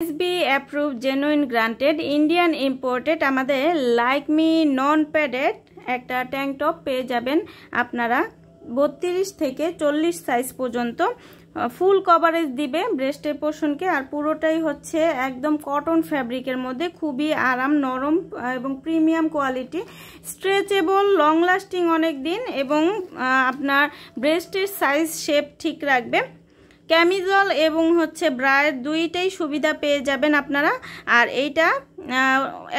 SB approve genuine granted Indian imported আমাদের like me নন padded একটা tank top পেয়ে যাবেন আপনারা 32 থেকে 40 সাইজ পর্যন্ত। ফুল কভারেজ দিবে ব্রেস্টের পোর্শনকে, আর পুরোটাই হচ্ছে একদম কটন ফ্যাব্রিকের মধ্যে, খুবই আরাম, নরম এবং premium quality, stretchable, long lasting অনেক দিন, এবং আপনার ব্রেস্টের সাইজ শেপ ঠিক রাখবে। ক্যামিজল এবং হচ্ছে ব্রায়ের দুইটাই সুবিধা পেয়ে যাবেন আপনারা। আর এইটা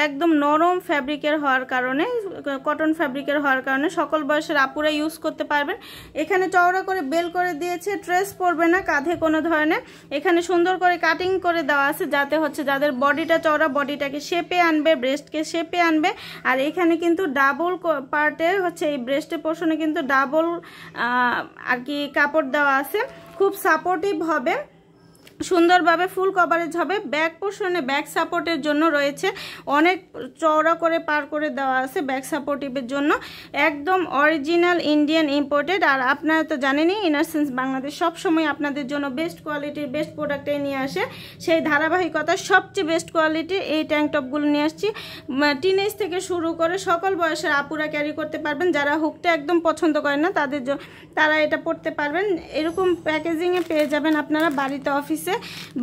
একদম নরম ফ্যাব্রিকের হওয়ার কারণে, কটন ফ্যাব্রিকের হওয়ার কারণে সকল বয়সের আপুরা ইউজ করতে পারবেন। এখানে চওড়া করে বেল করে দিয়েছে, ট্রেস পড়বে না কাঁধে কোনো ধরনের। এখানে সুন্দর করে কাটিং করে দেওয়া আছে যাতে হচ্ছে যাদের বডিটা চওড়া, বডিটাকে শেপে আনবে, ব্রেস্টকে শেপে আনবে। আর এখানে কিন্তু ডাবল পার্টে হচ্ছে এই ব্রেস্টের পোর্শনে কিন্তু ডাবল আর কি কাপড় দেওয়া আছে, খুব সাপোর্টিভ হবে, সুন্দরভাবে ফুল কভারেজ হবে। ব্যাক পোর্শনে ব্যাক সাপোর্টের জন্য রয়েছে অনেক চওড়া করে পার করে দেওয়া আছে ব্যাক সাপোর্টিভের জন্য, একদম অরিজিনাল ইন্ডিয়ান ইম্পোর্টেড। আর আপনারা তো জানেনই ইনারসেন্স বাংলাদেশ সবসময় আপনাদের জন্য বেস্ট কোয়ালিটির বেস্ট প্রোডাক্টে নিয়ে আসে, সেই ধারাবাহিকতা সবচেয়ে বেস্ট কোয়ালিটির এই ট্যাঙ্ক টপগুলো নিয়ে আসছি। টিনেজ থেকে শুরু করে সকল বয়সের আপুরা ক্যারি করতে পারবেন, যারা হুকটা একদম পছন্দ করেন না তারা এটা পরতে পারবেন। এরকম প্যাকেজিংয়ে পেয়ে যাবেন আপনারা, বাড়িতে, অফিসে,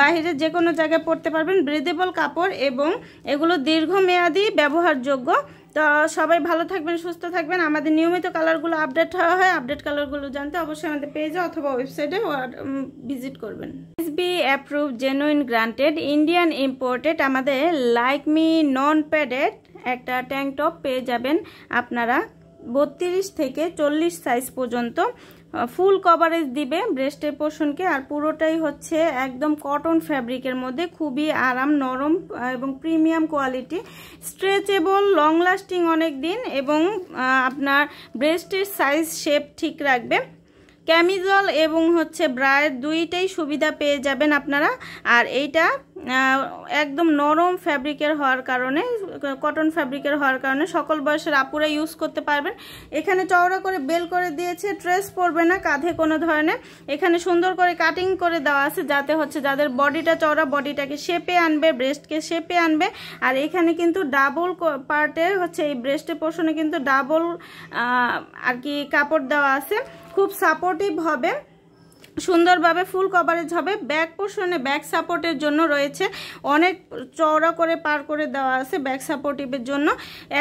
বাইরে যে কোনো জায়গায় পড়তে পারবেন। ব্রিদেবল কাপড় এবং এগুলো দীর্ঘমেয়াদী ব্যবহারযোগ্য। তো সবাই ভালো থাকবেন, সুস্থ থাকবেন। আমাদের নিয়মিত কালারগুলো আপডেট হয়, আপডেট কালারগুলো জানতে অবশ্যই আমাদের পেজে অথবা ওয়েবসাইটে ভিজিট করবেন। SB approve genuine granted Indian imported আমাদের লাইক মি নন প্যাডেড একটা ট্যাঙ্ক টপ পেয়ে যাবেন আপনারা 32 থেকে 40 সাইজ পর্যন্ত। ফুল কভারেজ দিবে ব্রেস্টের পোর্শনকে, আর পুরোটাই হচ্ছে একদম কটন ফ্যাব্রিকের মধ্যে, খুবই আরাম, নরম এবং premium quality, stretchable, long lasting অনেক দিন, এবং আপনার ব্রেস্টের সাইজ শেপ ঠিক রাখবে। ক্যামিজল এবং হচ্ছে ব্রায়ের দুইটাই সুবিধা পেয়ে যাবেন আপনারা। আর এইটা একদম নরম ফ্যাব্রিকের হওয়ার কারণে, কটন ফ্যাব্রিকের হওয়ার কারণে সকল বয়সের আপুরা ইউজ করতে পারবেন। এখানে চওড়া করে বেল করে দিয়েছে, ট্রেস পড়বে না কাঁধে কোনো ধরনের। এখানে সুন্দর করে কাটিং করে দেওয়া আছে যাতে হচ্ছে যাদের বডিটা চওড়া, বডিটাকে শেপে আনবে, ব্রেস্টকে শেপে আনবে। আর এখানে কিন্তু ডাবল পার্টে হচ্ছে এই ব্রেস্টের পোর্শনে কিন্তু ডাবল আর কি কাপড় দেওয়া আছে, খুব সাপোর্টিভ হবে, সুন্দরভাবে ফুল কভারেজ হবে। ব্যাক পোর্শনে ব্যাক সাপোর্টের জন্য রয়েছে অনেক চওড়া করে পার করে দেওয়া আছে ব্যাক সাপোর্টিভের জন্য,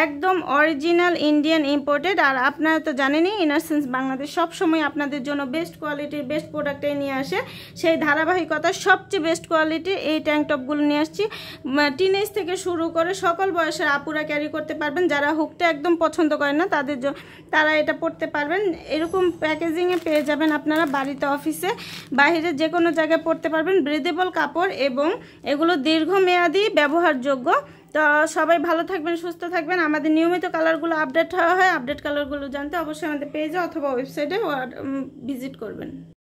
একদম অরিজিনাল ইন্ডিয়ান ইম্পোর্টেড। আর আপনারা তো জানেনই ইনারসেন্স বাংলাদেশ সবসময় আপনাদের জন্য বেস্ট কোয়ালিটির বেস্ট প্রোডাক্টে নিয়ে আসে, সেই ধারাবাহিকতা সবচেয়ে বেস্ট কোয়ালিটির এই ট্যাঙ্ক টপগুলো নিয়ে আসছি। টিনেজ থেকে শুরু করে সকল বয়সের আপুরা ক্যারি করতে পারবেন, যারা হুকটা একদম পছন্দ করেন না তারা এটা পরতে পারবেন। এরকম প্যাকেজিংয়ে পেয়ে যাবেন আপনারা, বাড়িতে, অফিসে, বাইরে যে কোনো জায়গায় পড়তে পারবেন। ব্রিদেবল কাপড় এবং এগুলো দীর্ঘমেয়াদী ব্যবহারযোগ্য। তো সবাই ভালো থাকবেন, সুস্থ থাকবেন। আমাদের নিয়মিত কালারগুলো আপডেট হয়, আপডেট কালারগুলো জানতে অবশ্যই আমাদের পেজে অথবা ওয়েবসাইটে ভিজিট করবেন।